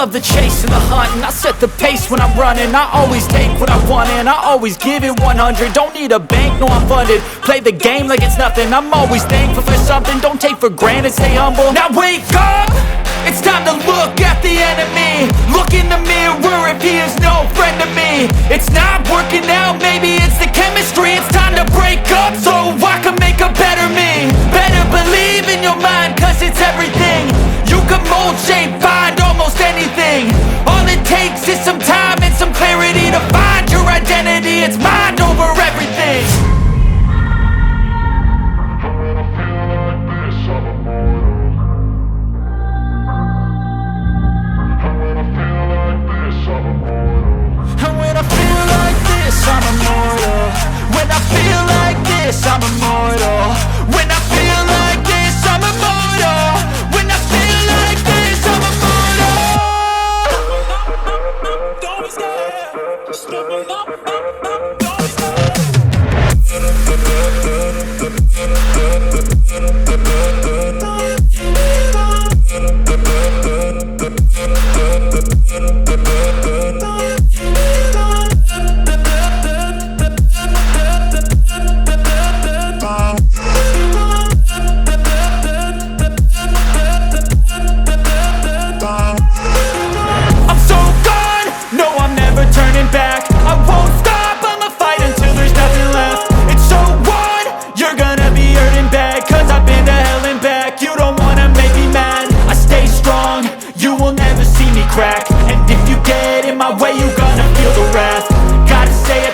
love the chase and the hunt, and I set the pace when I'm running. I always take what I want and I always give it 100. Don't need a bank, no I'm funded. Play the game like it's nothing. I'm always thankful for something. Don't take for granted, stay humble. Now wake up! It's time to look at the enemy. Look in the mirror if he is no friend to me. It's not working out, maybe it's the chemistry. It's time to break up so I can make a better me. Better believe in your mind, cause it's everything. You can mold, shape, find almost anything. All it takes is some time and some clarity to find your identity. It's mind over everything. I'm immortal. When I feel like this, I'm immortal. When I feel like this, I'm immortal. When I feel like this, I'm immortal. Don't be scared. Just step up. Don't be scared.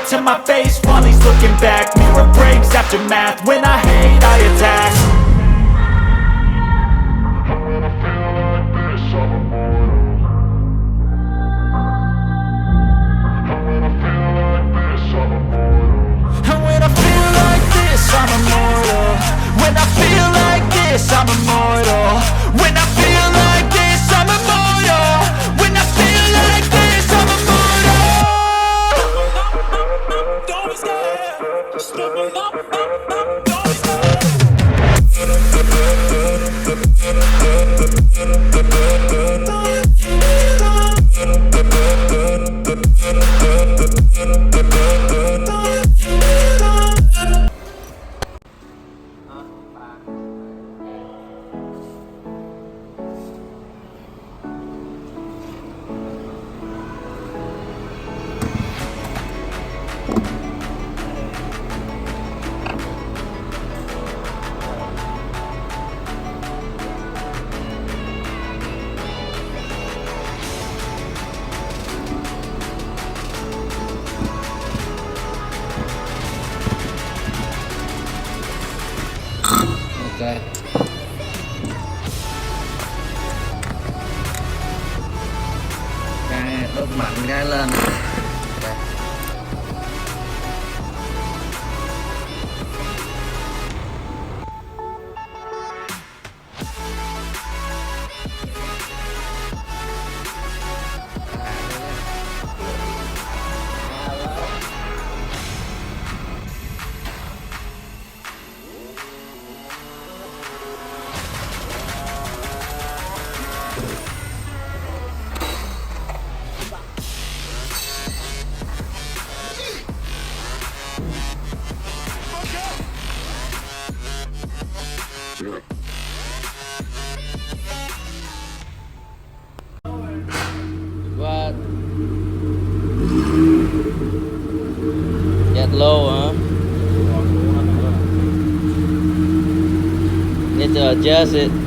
To my face while he's looking back. Mirror breaks after math. When I hate, I attack. When I feel like this, I'm immortal. When I feel like this, I'm immortal. When I feel like this, I'm immortal. When I feel like this, I'm immortal. When I feel like this, I'm immortal. When I feel like this, I'm immortal. Don't be scared. Just step up. Don't be scared. Ok. Cái đốt mạnh cái lên. What? Get low, huh? Need to adjust it.